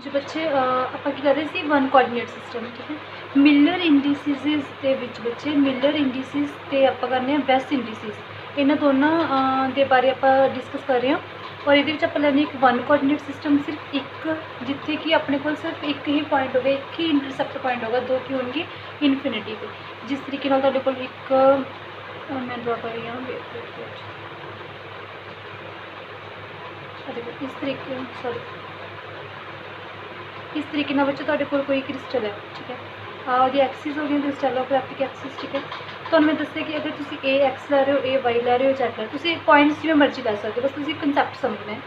जो बच्चे ਆਪਾਂ ਕੀ ਕਰ ਰਹੇ ਸੀ वन कोआर्डीनेट सिस्टम ठीक है। मिलर इंडिसिस ਦੇ ਵਿੱਚ ਬੱਚੇ मिलर इंडिसिस ਤੇ ਆਪਾਂ ਕਰਨੇ ਆ बेस्ट इंडिसिस ਇਹਨਾਂ ਦੋਨਾਂ ਦੇ ਬਾਰੇ ਆਪਾਂ डिस्कस कर रहे हैं। और ये आप लैने एक वन कोआर्डीनेट सिस्टम सिर्फ एक जिथे कि अपने को सिर्फ एक ही पॉइंट होगा, एक ही इंटरसेप्ट पॉइंट होगा, दो की होंगी इनफिनिटी पे। जिस तरीके एक मैं ड्रॉ कर रही हूँ इस तरीके सॉरी इस तरीके बच्चे कोई क्रिस्टल है ठीक है। और एक्सिस हो गई क्रिस्टलोग्राफिक एक्सिस ठीक है। तो मैं दस्या कि अगर तुम ए एक्स लै रहे हो, ए वाई लै रहे हो, जेड लै रहे हो, पॉइंट्स जिवें मर्जी लै सकते हो, बस तुम कंसैप्ट समझना है।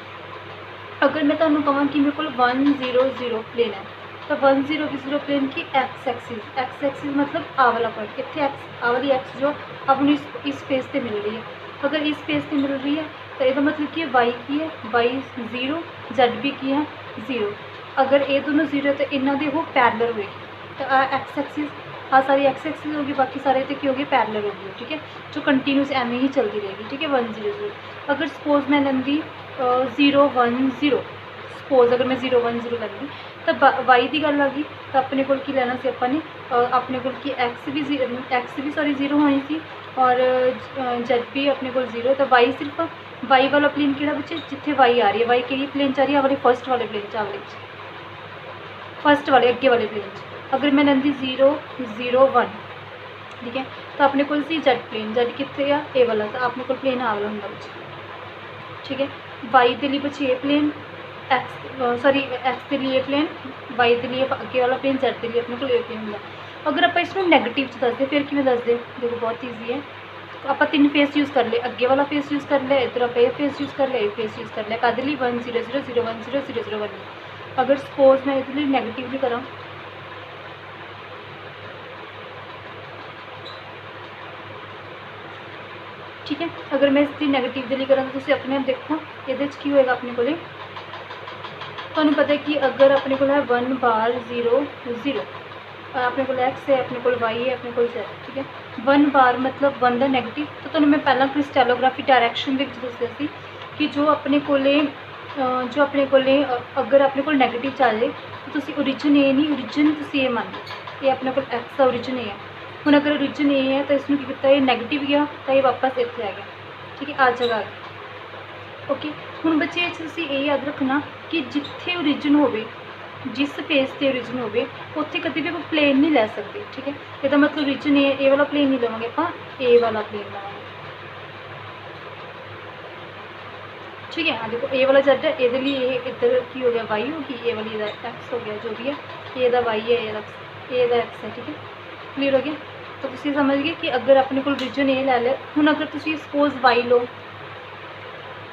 अगर मैं तुहानूं कहां कि मेरे को 1 0 0 प्लेन है तो 1 0 0 प्लेन की एक्स एक्सिस मतलब आ वाला पॉइंट इतने एक्स आ वाली एक्स जो अपनी इस फेस पर मिल रही है। अगर इस फेस पर मिल रही है तो यह मतलब कि वाई की है, वाई 0, जेड भी की है 0। अगर ये दोनों 0 है तो इन्हों की वो पैरलर होएगी। तो आ एक्स एक्सिस आ सारी एक्स एक्सिस होगी, बाकी सारे तो की होगी पैरलर होगी ठीक है, जो कंटीन्यूस एवं ही चलती रहेगी ठीक है। 1 0 0 अगर सपोज मैं लेंदी 0 1 0 सपोज अगर मैं 0 1 0 लेंदी तो वाई की गल आ गई तो अपने को की लेना से अपने अपने को कि एक्स भी सॉरी 0 होनी थी और जेड भी अपने को 0। तो वाई सिर्फ वाई वाला प्लेन कि बच्चे जिथे वाई आ रही है, वाई कि प्लेन च आ रही है, वाले फर्स्ट वाले प्लेन च फर्स्ट वाले अगे वाले प्लेन च। अगर मैं लेंदी 0 0 1 ठीक है तो अपने को जेड प्लेन, जेड कितने आ ए वाला, तो अपने को प्लेन आ वाला होंगे बच्चे ठीक है। वाई के लिए बच्चे ए प्लेन, एक्स सॉरी एक्स के लिए ए प्लेन, वाई के लिए अगे वाला प्लेन, जेड के लिए अपने को ए प्लेन होंगे। अगर आप इसमें नैगेटिव दसते फिर किमें दसते, देखो बहुत ईजी है। आप 3 फेस यूज़ कर ले, अगे वाला फेस यूज़ कर लिया, इधर आप ए फेस यूज़ कर लिया, ए फेस यूज़ कर लिया, कद लिए 1 0 0 0 1 0 0 0 1। अगर सपोज मैं ये नैगेटिव भी करा ठीक है, अगर मैं इसकी नैगेटिव के लिए करा तो अपने आप देखो ये की होएगा अपने को तुहानूं पता है कि अगर अपने को है 1 बार 0 0 अपने को एक्स है, अपने को वाई है, अपने को जेड ठीक है। 1 बार मतलब 1 का नैगेटिव। तो तुहानूं मैं पहला क्रिस्टलोग्राफी डायरैक्शन दस्या सी कि जो अपने को अगर अपने को नैगेटिव चल जाए तो तुम ओरिजिन ए नहीं, ओरिजिन तुम ए मान लो, ये अपने को एक्स का ओरिजिन ए है। हुण अगर ओरिजिन ए है तो इसमें किया ये नैगेटिव गया तो ये वापस इतने आ गया ठीक है, आ जगह आ गई ओके। हुण बच्चे ये याद रखना कि जिथे ओरिजिन होवे, जिस फेस से ओरिजिन होवे उत्थे कभी भी कोई प्लेन नहीं लै सकते ठीक है। इसका मतलब ओरिजिन ए वाला प्लेन नहीं लवेंगे, आप ए वाला प्लेन लवेंगे ठीक है। हाँ देखो ए वाला जेड है, ये लिए इधर की हो गया वाई होगी, ए वाली एक्स हो गया, जो भी है ए दा वाई है, ए दा एक्स है ठीक है। क्लीयर हो गया। तो तुम समझ गए कि अगर अपने को ओरिजिन ए लै लिया, हुण अगर तुम सपोज वाई लो,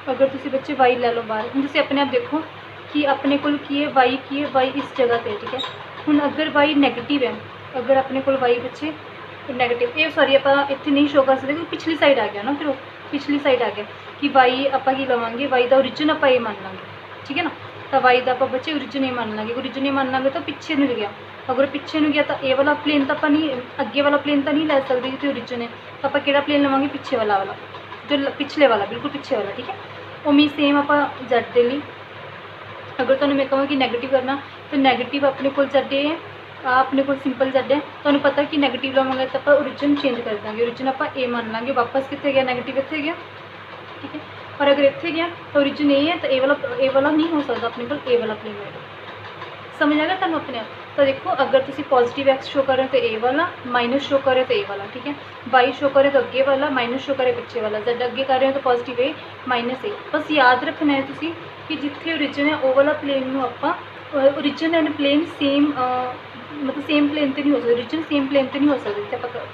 अगर तुम बच्चे वाई लै लो बाहर, हुण तुम अपने आप देखो कि अपने को की है वाई इस जगह पर ठीक है। हुण अगर वाई नैगेटिव है, अगर अपने को वाई बच्चे नैगेटिव ये सॉरी आप इतने नहीं शो कर सकते क्योंकि पिछली साइड आ गया ना, फिर पिछली साइड आ गया कि वाई आप लवेंगे, वाई का ओरिजिन आप ए मान लेंगे ठीक है ना। तो वाई का आप बच्चे ओरिजिन ए मान लेंगे, ओरिजिन ए मान लेंगे तो पिछे नहीं गया। अगर पिछे नहीं गया तो ए वाला प्लेन तो आप नहीं, अगे वाला प्लेन तो नहीं लै सकते जितने ओरिजिन है, तो आप कि प्लेन लवेंगे पिछे वाला जो पिछले वाला बिल्कुल पिछे वाला ठीक है। उम्मीद सेम आप जेड के लिए अगर तुहानूं मैं कहूँ कि नैगेटिव करना तो नैगेटिव अपने को जेड है, अपने को सिंपल जेड है। तुहानूं पता कि नैगेटिव लवेंगे तो आप ओरिजिन चेंज कर देंगे, ओरिजिन आप ए मान लेंगे, वापस कितने गया नैगेटिव इतने गया ठीक है। और अगर इतने गया तो ओरिजिन ए है तो ए वाला नहीं हो सकता, अपने को ए वाला प्लेन होगा। समझ आ गया तुहानूं अपने आप। तो देखो अगर तुम पॉजिटिव एक्स शो कर रहे हो तो ए वाला, माइनस शो कर रहे हो तो ए वाला ठीक है, वाई शो कर रहे हो तो अगे वाला, माइनस शो कर रहे हो पिछे वाला, जेड अगे कर रहे हो तो पॉजिटिव ए माइनस ए। बस याद रखना है तुसी कि जिथे ओरिजिन है वो वाला प्लेन में आप ओरिजिन एंड प्लेन सेम मतलब सेम प्लेन तो नहीं हो सकते, ओरिजिन सेम प्लेन तो नहीं हो सकते आप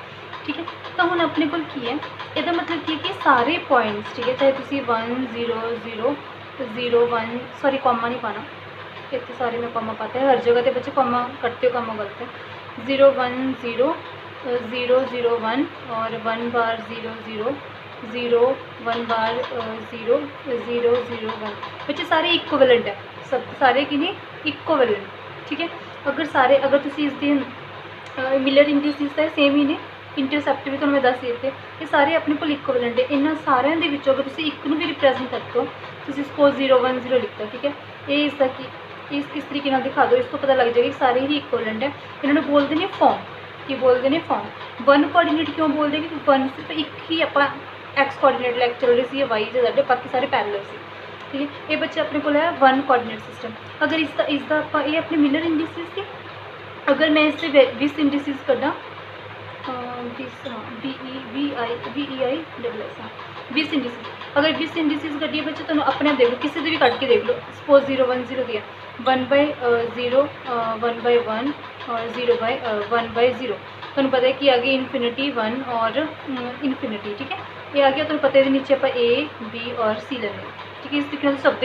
ठीक है। तो हुण अपने को है यदा मतलब कि सारे पॉइंट्स ठीक है, चाहे तुसी 1 0 0 0 1 सॉरी कॉमा नहीं पाना, इतने सारे में कॉमा पाते हैं, हर जगह पे बच्चे कॉमा कटते हो, कॉमा गलत है। 0 1 0 0 0 1 और 1 बार 0 0 0 1 बार 0 0 0 1 बच्चे सारे इक्विवेलेंट है, सब सारे कि नहीं इक्विवेलेंट ठीक है। अगर सारे अगर तुम इसके मिलर इंडिसिस है सेम ही ने, इंटरसेप्ट भी तुम्हें दस देते, ये सारे अपने को इक्विवेलेंट है। इन्होंने सारे अगर तुम एक भी रिप्रैजेंट करते हो, तुम सपोज 0 1 0 लिखता ठीक है, ये इसका कि इस तरीके नाल दिखा दो, इस तो पता लग जाएगा कि सारे ही इक्वलेंट है। इन्होंने बोलते ने फॉर्म, की बोलते हैं फॉर्म। वन कोआर्डीनेट क्यों बोलते हैं, क्योंकि वन सिर्फ एक ही आप एक्स कोआर्डीनेट लैके चल रहे थे, वाई जे जेड, बाकी सारे पैरेलल से, ठीक है। ये बच्चे अपने को है वन कोआर्डीनेट सिस्टम। अगर इसका आप ये अपने मिलर इंडिसेस थे, अगर मैं इससे 20 इंडिसेस कड्डा, 20 इंडिसेस, अगर 20 इंडिसेस कड्डिए बच्चे तो अपने आप देख लो, किसी भी कट के देख लो। सपोज 0 1 0 दिया, 1/0 1/1 और 0/1/0, तो पता है कि आगे इन्फिनिटी 1 और इन्फिनिटी, ठीक है। ये आ गया, तो पता है नीचे आप ए बी और सी लेने, ठीक है। इस तरीके से सब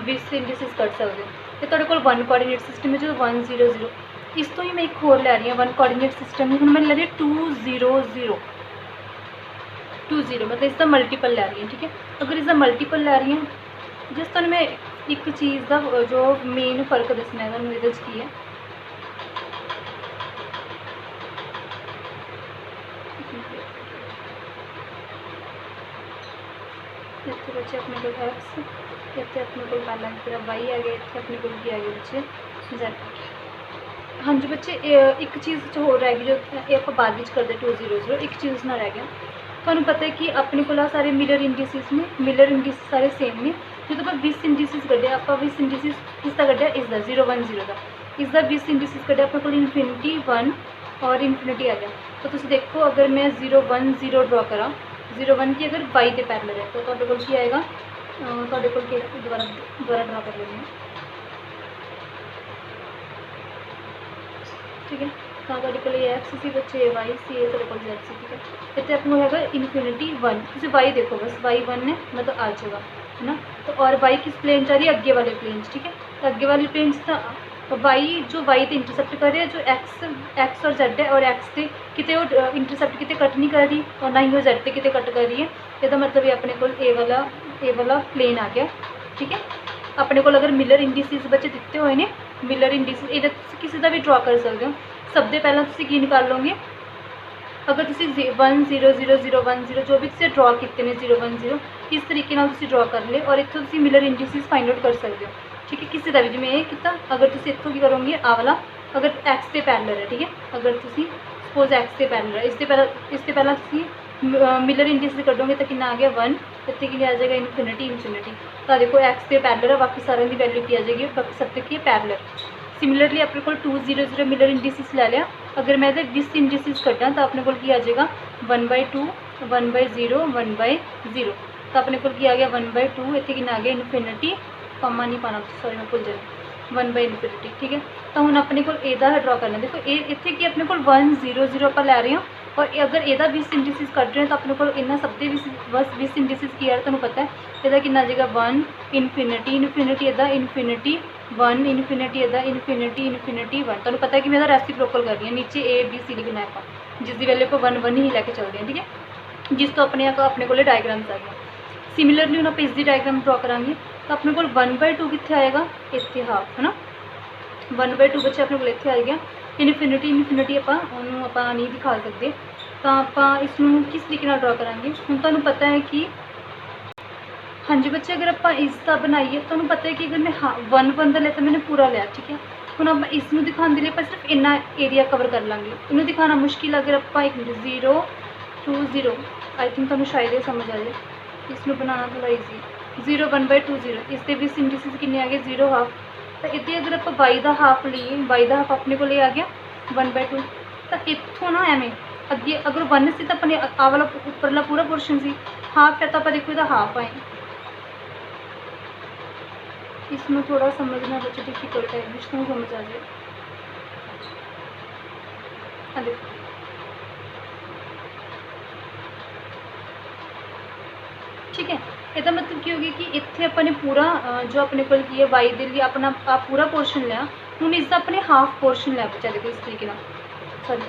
20 इंडिसेस कर सकते हो। तो तुहाडे कोल वन कोआर्डीनेट सिस्टम है जो 1 0 0, इस तो ही मैं एक होर लै रही हूँ वन कोआर्डीनेट सिस्टम, हुण मैं लै रही 2 0 0 2 0, मतलब इसका मल्टीपल लै रही हूँ, ठीक है। अगर इसका मल्टीपल लै रही हूँ, जिस तुहानूं मैं एक चीज़ का जो मेन फर्क दसना है तुहानूं इहदे च की है, इतने बच्चे अपने को एक्स, इतने अपने को पहला तेरा वाई आ गया, इतने अपने को भी आ गया बच्चे जेड। हाँ जी बच्चे, एक चीज़ हो रह गई जो ये आप बाद में करते 2 0 0, एक चीज़ ना रह गया। तुहानूं पता है कि अपने को सारे मिलर इंडिसेस ने, मिलर इंडिसेस सारे सेम ने। जो आप 20 इंडिसेस कढ़े, आप 20 इंडिसेस किसका कढ़िया, इसका 0 1 0 का, इसका 20 इंडिसेस कढ़िया अपने को इन्फिनिटी 1 और इन्फिनिटी आ गया। तो तुम देखो, अगर मैं 0 1 0 ड्रॉ करा, 0 1 की अगर वाई के पैरेलल है, तो तुहाडे कोल की आएगा, तुहाडे कोल दोबारा ड्रॉ कर लेंगे, ठीक है। तो तुहाडे कोल एक्स सी बच्चे, वाई सी है, तुहाडे कोल जेड सी, ठीक है। इतने अपने हैगा इन्फिनिटी 1, तुम वाई देखो बस, वाई 1 है मतलब आ जाएगा, है ना। तो और वाई किस प्लेन जा रही है, अगे वाले प्लेन, ठीक है। तो अगे वाले प्लेन तो वाई जो वाई तो इंटरसेप्ट कर रही है, जो एक्स और जेड है, और एक्स से कितने वो इंटरसेप्ट कितने कट नहीं कर रही, और ना ही वो जेड से कितने कट कर रही है। इसका मतलब ये अपने को ए वाला प्लेन आ गया, ठीक है। अपने को अगर मिलर इंडिसेस बच्चे दिते हुए ने, मिलर इंडिसेस ये किसी का भी ड्रॉ कर सकते हो। सब दे पहला तुसीं की निकाल लोगे, अगर तुसीं 1 0 0 0 1 0 जो भी तुसीं ड्रॉ किए ने 0 1 0, इस तरीके नाल तुसीं ड्रॉ कर ले, और इत्थों तुसीं मिलर इंडिसेस फाइंड आउट कर सकते हो, ठीक है। किसी का भी जिवें ये किया, अगर तुसीं इत्थों की करोगे आ वाला, अगर एक्स से पैरेलल है, ठीक है। अगर तुसीं सपोज एक्स से पैरेलल है, इससे पहला तुसीं मिलर इंडिसेस कटोगे तो कितना आ गया 1, इतने कि आ जाएगा इन्फिनिटी इन्फिनिटी। तो देखो एक्स से पैरेलल है, बाकी सारे की वैल्यू की आ जाएगी, बाकी सब तक की पैरेलल। सिमिलरली अपने को 2 0 0 मिलर इंडिसेस ले लिया, अगर मैं 20 इंडिसेस कटा तो अपने को आ जाएगा 1/2 1/0 1/0। तो अपने को आ गया 1/2, इतने कि आ गया इन्फिनिटी, कॉमा नहीं पाना, सॉरी मैं भूल जाऊँ, 1/इन्फिनिटी, ठीक है। तो हम अपने को एदा ड्रॉ करना, देखो इतने कि अपने को 1 0 0 आप लै रहे हो, और अगर यदा 20 इंडिसेस कट रहे हैं तो अपने को इन्ना सब दे बस 20 इंडिसेस की यार तुम्हें पता है यदा कि आ जाएगा 1 इन्फिनिटी इन्फिनिटी यदा इन्फिनिटी 1 इन्फिनिटी यदा इन्फिनिटी इन्फिनिटी 1। तुम्हें पता है कि मैं रेसिप्रोकल कर रही हूँ, नीचे ए बी सी लिखना है आप, जिसकी वैल्यू को 1 1 ही लैके चलते हैं, ठीक है। जिस तो अपने को डायग्राम्स आ गया। सिमिलरली हम आप इसकी डायग्राम ड्रॉ करांगे तो अपने को 1/2 कितने आएगा, इतने हाफ है ना, 1/2 बच्चे अपने को इतने आ गया। इन्फिनिटी इन्फिनिटी आप नहीं दिखा सकते, तो आप इसमें किस तरीके नाल ड्रॉ करांगे। हम तुहानूं पता है कि हाँ जी बच्चे, अगर आप इसका बनाइए तो पता है कि अगर मैं 1 1 का लिया तो मैंने पूरा लिया, ठीक है। हम आप इसमें दिखाने लिए आप सिर्फ इन्ना एरिया कवर कर लेंगे, इन्हें दिखाना मुश्किल। अगर आप 0 2 0, आई थिंक तुहानूं शायद ये समझ आ जाए, इसमें बनाना थोड़ा ईजी। 0 1/2 0, इसके 20 इंडिसेस कितने आ गए, 0 हाफ। तो इतने अगर आप वाई का हाफ लीए, वाई का हाफ अपने को आ गया 1/2। तो इतों ना एवं अगे अगर 1 से तो अपने आ वाला उपरला पूरा पोर्शन से हाफ है, तो आप देखो इसका हाफ आए। इसमें थोड़ा समझना बच्चे डिफिकल्ट है, जिसमें समझ आ जाए। देखो ठीक है, इसका मतलब क्या हो गया कि इतने अपने पूरा जो अपने को की है वाई के लिए अपना पूरा पोर्शन लिया, हूँ इसका अपने हाफ पोर्शन लिया बच्चा। देखो इस तरीके ना, सॉरी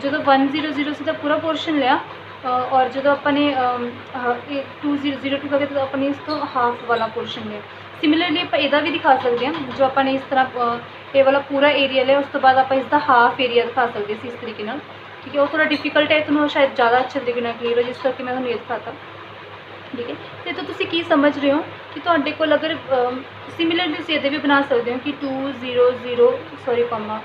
जो 1 0 0 से पूरा पोर्शन लिया, और जो अपने 2 0 0 2 का तो अपने इसको हाफ वाला पोर्शन लिया। सिमिलरली आप यदा भी दिखा सकते हैं, जो अपने इस तरह ये वाला पूरा एरिया लिया, उस तो बाद आप इसका हाफ एरिया दिखा सकते इस तरीके ना, ठीक है। वो थोड़ा डिफिकल्ट है, तो शायद ज़्यादा अच्छे तरीके क्लीयर हो, जिस करके मैं ये दिखाता। ठीक है। तो तुसी की समझ रहे हो कि तुहाडे कोल अगर सिमिलर तुसी इहदे भी बना सकते हो कि 2 0 0 सॉरी कॉमा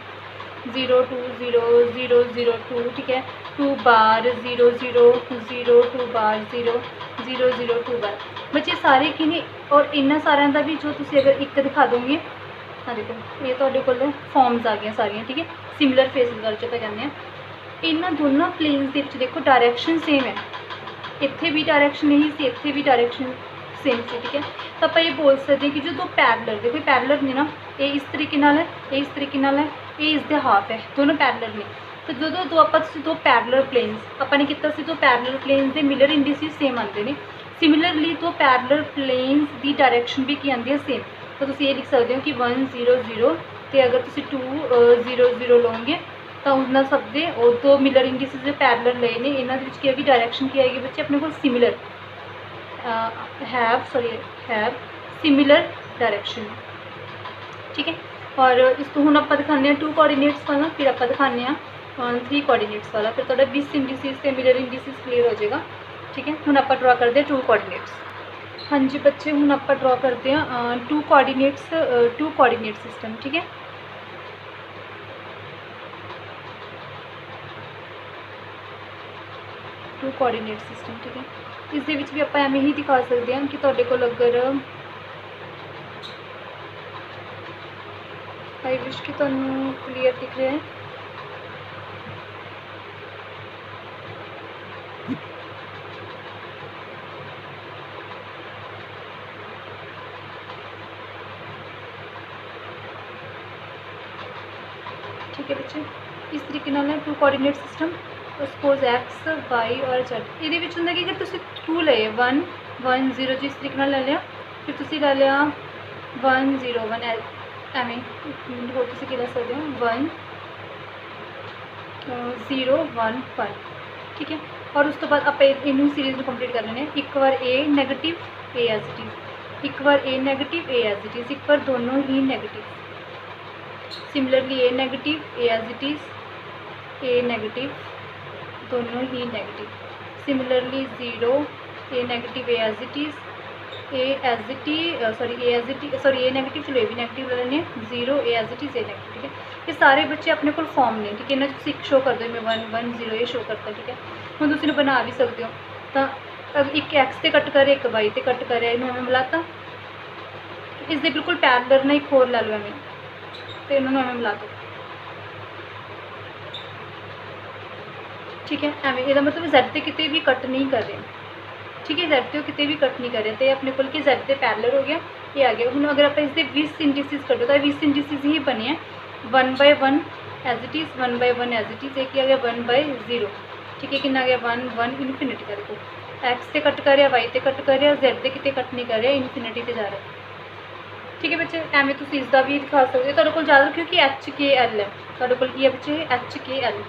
0 2 0 0 0 2, ठीक है। 2 बार 0 0 0 2 बार 0 0 0 2 बार बच्चे सारे कि नहीं। और इन्होंने सारे का भी जो तुसी अगर एक दिखा दोगे, हाँ देखो ये तुहाडे कोल फॉर्म्स आ गई सारियां, ठीक है। सिमिलर फेसिस वाले जो कहते हैं इन्होंने दोनों प्लेन्स के देखो डायरैक्शन सेम है, इत्थे भी डायरैक्शन यही सी, इत्थे भी डायरैक्शन सेम सी, ठीक है। तो आप ये बोल सकते हैं कि जो दो पैरलर देखो पैरलर ने ना, ये इस तरीके नाल है, ये इस तरीके नाल है, ये इसके हाफ है, दोनों पैरलर ने। तो जो दो आप दो पैरलर प्लेन्स अपने किया दो पैरलर प्लेन्स के मिलर इंडिसिस सेम आते हैं। सिमिलरली दो पैरलर प्लेन्स की डायरैक्शन भी की आती है सेम। तो तुम ये लिख सकते हो कि 1 0 0 तो अगर तुम 2 0 0 लोगे तो उन्होंने सब दे और दो मिलर इंडिसिस जो पैरलर ले ने इन्होंने की आएगी डायरैक्शन की आएगी बच्चे अपने को सिमिलर हैव सिमिलर डायरैक्शन, ठीक है। और इस तो हुण आपां दिखाने 2 कोआर्डीनेट्स वाला, फिर आप दिखाने 3 कोआर्डीनेट्स वाला, फिर तुहाडा 20 इंडिसिस ते मिलर इंडिसिस क्लीयर हो जाएगा, ठीक है। हुण आपां ड्रॉ करते हैं 2 कोआर्डीनेट्स। हाँ जी बच्चे हुण आपां ड्रॉ करते हैं 2 कोआर्डीनेट सिस्टम, ठीक है। टू कोआर्डीनेट सिस्टम, ठीक है। इस दे विच भी आपां एवें ही दिखा सकते हैं कि तुहाडे कोल अगर आई विश कि तुहानूं क्लीयर दिख रहा है। ठीक है बच्चे, इस तरीके नाल है 2 कोआर्डीनेट सिस्टम। सपोज एक्स वाई और जेड ये होंगे कि अगर तुम 2 ले 1 1 0 जो इस तरीके ले लिया, फिर तुम ला लिया 1 0 1 एवें हो तुम लै सकते हो 1 0 1 1, ठीक है। और उस तो बाद आप इन सीरीज़ में कंप्लीट कर लेने एक बार A negative A as it is, एक बार A negative A as it is, एक बार दोनों ही negative. Similarly A negative A as it is, A negative दोनों ही negative. Similarly 0 A negative A as it is, A as it is sorry A negative चलो A भी negative ले लेने 0 A as it is A negative, ठीक है। ये सारे बच्चे अपने को फॉर्म ने, ठीक है। इन्हें तुम एक शो कर दो मैं 1 1 0 ये शो करता, ठीक है। हम तुम बना भी सकते हो। तो एक एक्स से कट करे एक वाई से कट करे इन्होंने मिलाता, इसके बिल्कुल पैरलर ना एक होर लै लो एवें तो इन्होंने एवें मिला दो, ठीक है। एवें यदा मतलब Z से कितने भी कट नहीं कर रहे, ठीक है। Z से कितने भी कट नहीं कर रहे तो अपने को Z से पैरलर हो गया, ये आ गया। हम अगर आप इसके 20 इंडिसिस कटो तो 20 इंडिसिस ही बने हैं 1 by 1 as it is, 1 by 1 as it is, एक आ गया 1 बाय 0, ठीक है। कितना आ गया 1 1 इनफिनिटी कर दो। एक्स से कट कर वाई से कट कर Z से कितने कट नहीं कर रहा इनफिनिटी से जा रहा है, ठीक है बच्चे। एवें तुम इसका भी दिखा सकते हो। तुहाडे कोल ज़्यादा क्योंकि HKL है, तुहाडे कोल की है बच्चे HKL,